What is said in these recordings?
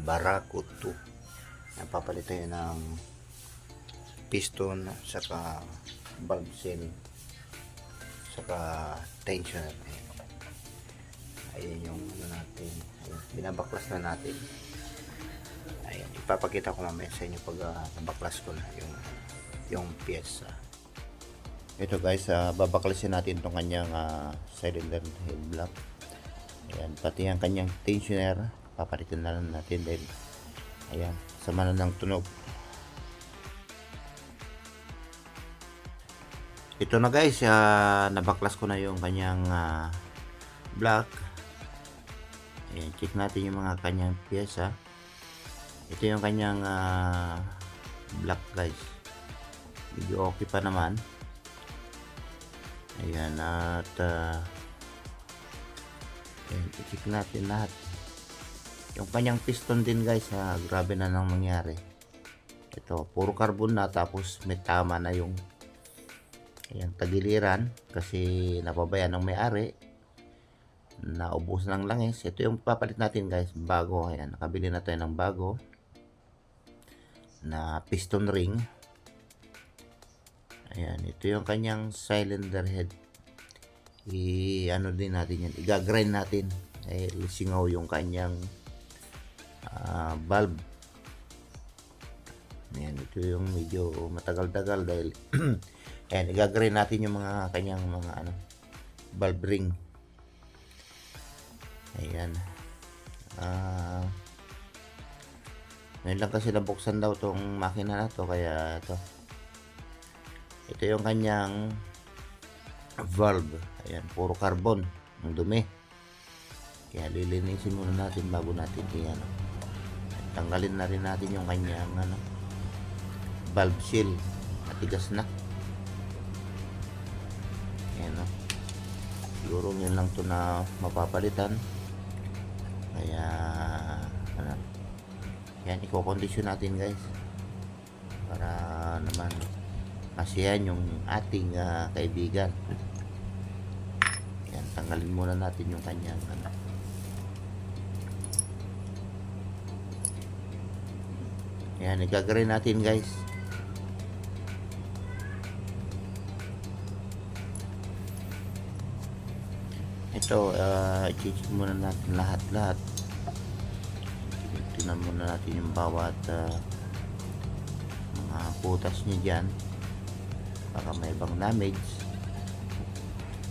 Barako 2. Papalit tayo ng piston, saka valve seal, saka tensioner. Ayan yung ano natin. Ayan, binabaklas na natin. Ayan, ipapakita ko mamaya sa inyo pag nabaklas ko na yung pyesa. Ito guys, babaklasin natin itong kanyang cylinder head block. Ayan, pati ang kanyang tensioner papalitan na lang natin dahil ayan, sama na ng tunog. Ito na guys, nabaklas ko na yung kanyang block. Ayan, check natin yung mga kanyang pyesa. Ito yung kanyang block guys, medyo okay pa naman. Ayan, at ayan, i-check natin lahat. Yung kanyang piston din guys, grabe na nang nangyari. Ito, puro carbon na, tapos may tama na yung ayan, tagiliran kasi napabayaan ng may-ari, naubos ng langis. Ito yung papalit natin guys, bago. Ayan, nakabili na tayo ng bago na piston ring. Ayan, ito yung kanyang cylinder head. Ano din natin yan, i-grind natin dahil singaw yung kanyang valve. Ayan, ito yung medyo matagal-tagal dahil ayan, i-grind natin yung mga kanyang mga valve ring. Ayan, ngayon lang kasi nabuksan daw tong makina na to, kaya ito yung kanyang valve. Ayan, puro carbon, ang dumi, kaya lilinisin muna natin bago natin tanggalin na rin natin yung kanyang valve seal, matigas na. Ayan, siguro yun lang to na mapapalitan, kaya yan, i-condition natin guys para naman masiyahan yung ating kaibigan. Yan, tanggalin muna natin yung kanyang yan, igagawin natin guys. Ito, i-check muna natin lahat. Tingnan muna natin yung bawat mga butas niya dyan, baka may ibang damage,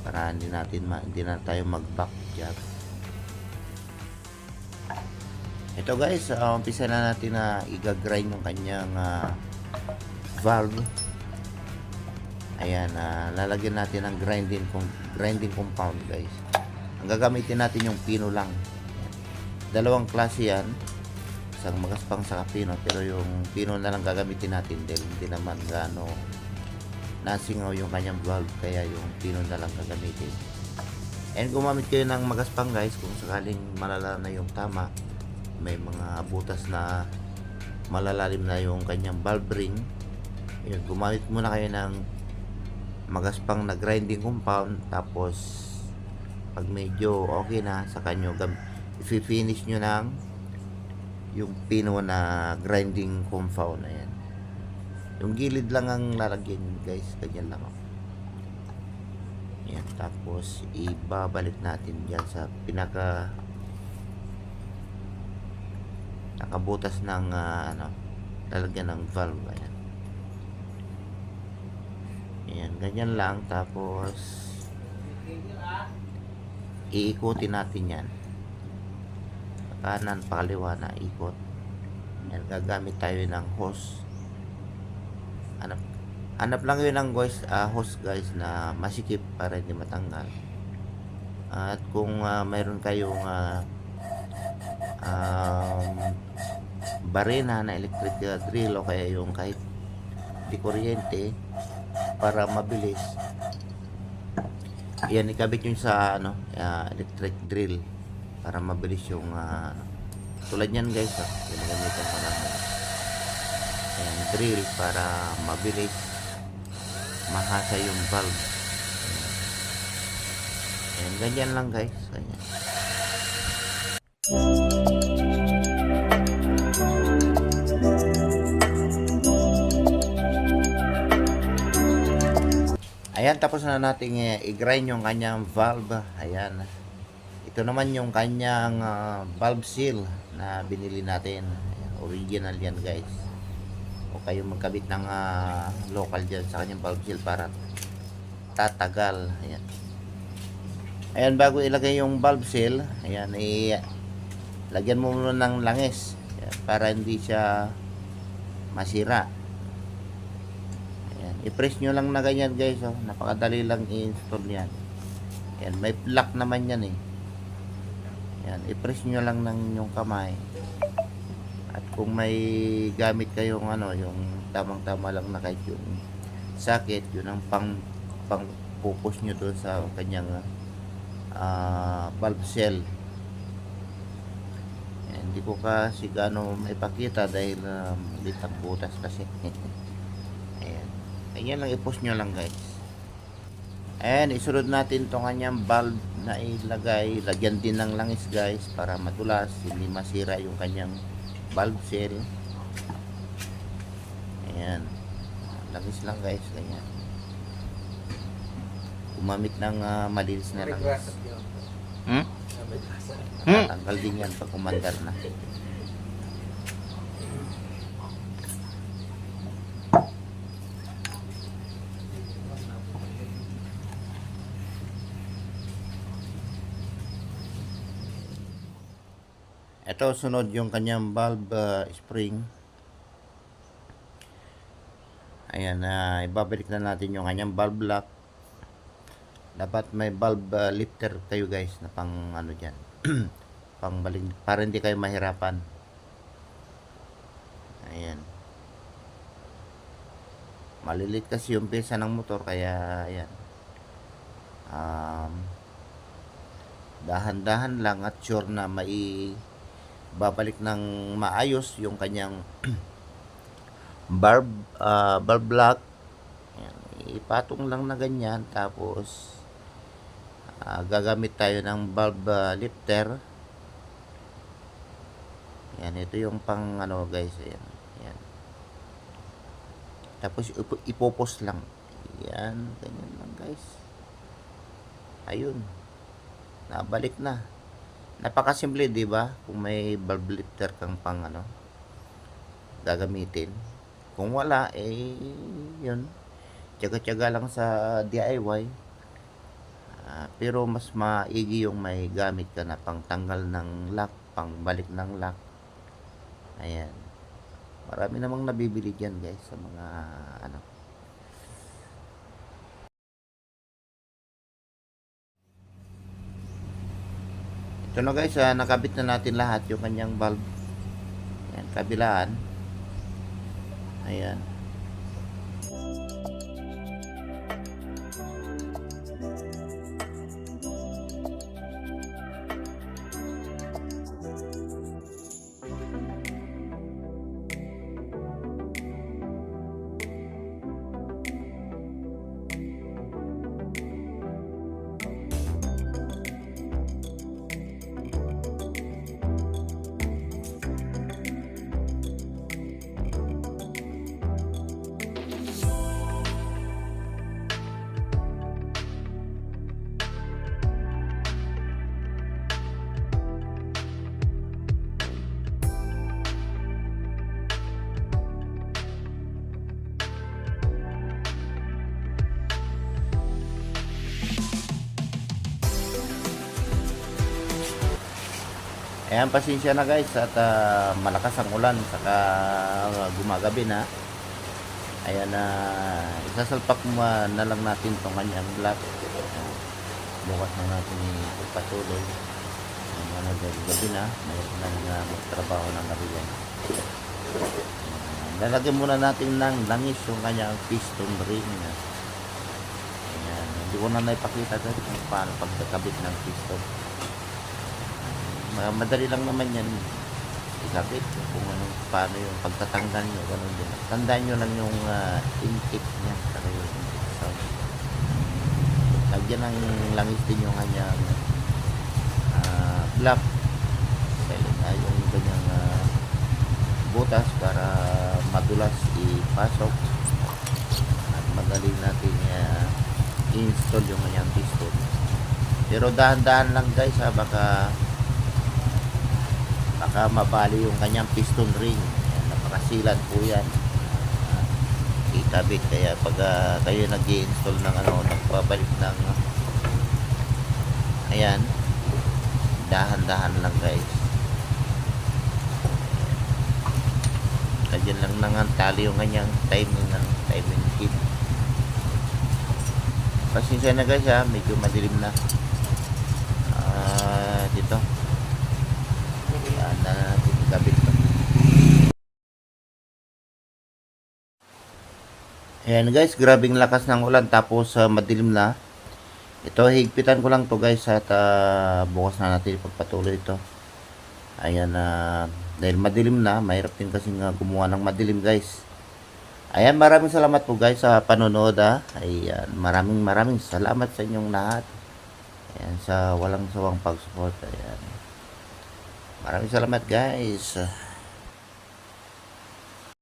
para hindi na tayo mag-back jack. Ito guys, umpisa na natin na i-grind yung kanyang valve. Ayan, lalagyan natin ng grinding compound guys. Ang gagamitin natin yung pino lang. Ayan. Dalawang klase yan, isang magaspang sa pino, pero yung pino na lang gagamitin natin dahil hindi naman gaano nasingaw yung kanyang valve, kaya yung pino na lang gagamitin. And gumamit kayo ng magaspang guys kung sakaling malala na yung tama, may mga butas na malalalim na yung kanyang valve ring. Yun, gumamit muna kayo ng magaspang na grinding compound, tapos pag medyo okay na, sa kanyo i-finish nyo ng yung pino na grinding compound. Ayan, yung gilid lang ang lalagyan guys, ganyan lang. Ayan, tapos ibabalik natin dyan sa pinaka nakabutas ng lalagyan ng valve. Ayan. Ayan, ganyan lang, tapos iikutin natin yan kanan pakaliwa na ikot. Ayan, gagamit tayo ng hose. Hanap lang yun ng hose guys na masikip para hindi matanggal. At kung mayroon kayong barena na electric drill, o kaya yung kahit di kuryente, para mabilis, yan, ikabit yung sa electric drill para mabilis yung tulad yan guys. Ginagamitan ko ng drill para mabilis mahasa yung valve. Ayan, ganyan lang guys, ganyan. Ayan, tapos na natin i-grind yung kanyang valve. Ayan. Ito naman yung kanyang valve seal na binili natin. Ayan, original yan guys. O kayo magkabit ng local dyan sa kanyang valve seal para tatagal. Ayan. Ayan, bago ilagay yung valve seal, ayan, lagyan mo muna ng langis. Ayan, para hindi siya masira. I-press nyo lang na ganyan guys, oh. Napakadali lang i-install yan. Yan, may plug naman yan eh. Yan, i-press nyo lang ng yung kamay. At kung may gamit kayong yung tamang-tama lang na kahit yung socket, yun ang pang focus nyo doon sa kanyang valve seal. Yan, hindi ko kasi gaano maipakita dahil litang butas kasi. Ayan lang, i-push nyo lang guys. Ayan, isunod natin itong kanyang valve na ilagay. Lagyan din ng langis guys para madulas, hindi masira yung kanyang valve seal. Ayan, langis lang guys, ganyan. Gumamit ng malinis na langis. Tanggal din yan pag kumandar na. Ito, sunod yung kanyang valve spring. Ayan, ibabalik na natin yung kanyang valve lock. Dapat may valve lifter kayo guys na pang dyan. Pang balik, para hindi kayo mahirapan. Ayan. Malilit kasi yung pesa ng motor, kaya ayan. Dahan-dahan lang at sure na babalik ng maayos yung kanyang valve lock. Ayan, ipatong lang na ganyan, tapos gagamit tayo ng valve lifter. Ayan, ito yung pang guys, ayan, ayan. Tapos ipopos lang, ayan, ganyan lang guys. Ayun, nabalik na. Napakasimple, di ba? Kung may valve lifter kang pang gagamitin. Kung wala, yun. Tiyaga-tiyaga lang sa DIY. Pero mas maigi yung may gamit ka na pang tanggal ng lock, pang balik ng lock. Ayan. Marami namang nabibili dyan guys sa mga Ito na guys, nakabit na natin lahat yung kanyang valve. Ayan, kabilaan. Ayan. Ayan, pasensya na guys at malakas ang ulan saka gumagabi na. Ayan, isasalpak na lang natin itong kanyang block. Bukas na natin ipatuloy. Dahil gabi na, mayroon na magtrabaho ng gabi yan. Lalagyan muna natin ng langis yung kanyang piston ring. Ayan, hindi ko na naipakita kung paano pagkakabit ng piston. Madali lang naman yan ikabit kung paano yung pagtatanggal nyo, ganun din. Tandaan nyo lang yung intake nya, saka yung sound. Lagyan ng langis din yung kanyang flap, yung kanyang butas para madulas ipasok at madali natin i-install yung kanyang piston. Pero dahan-dahan lang guys ha, baka mabali yung kanyang piston ring. Ayan, napakasilan po yan. Ikabit, kaya pag kayo nag-i-install ng nagpabalik ng ayan, dahan-dahan lang guys. Kadyan lang nang tali yung kanyang timing kit. Pasensya na guys ha, medyo madilim na dito. Ayan na natin ikabit pa. Ayan guys, grabing lakas ng ulan tapos madilim na. Ito, higpitan ko lang to guys at bukas na natin ipagpatuloy ito. Ayan, dahil madilim na, mahirap din kasi gumawa ng madilim guys. Ayan, maraming salamat po guys sa panonood ha. Ayan, maraming salamat sa inyong lahat. Ayan, sa walang sawang pag-support. Ayan. Maraming salamat guys.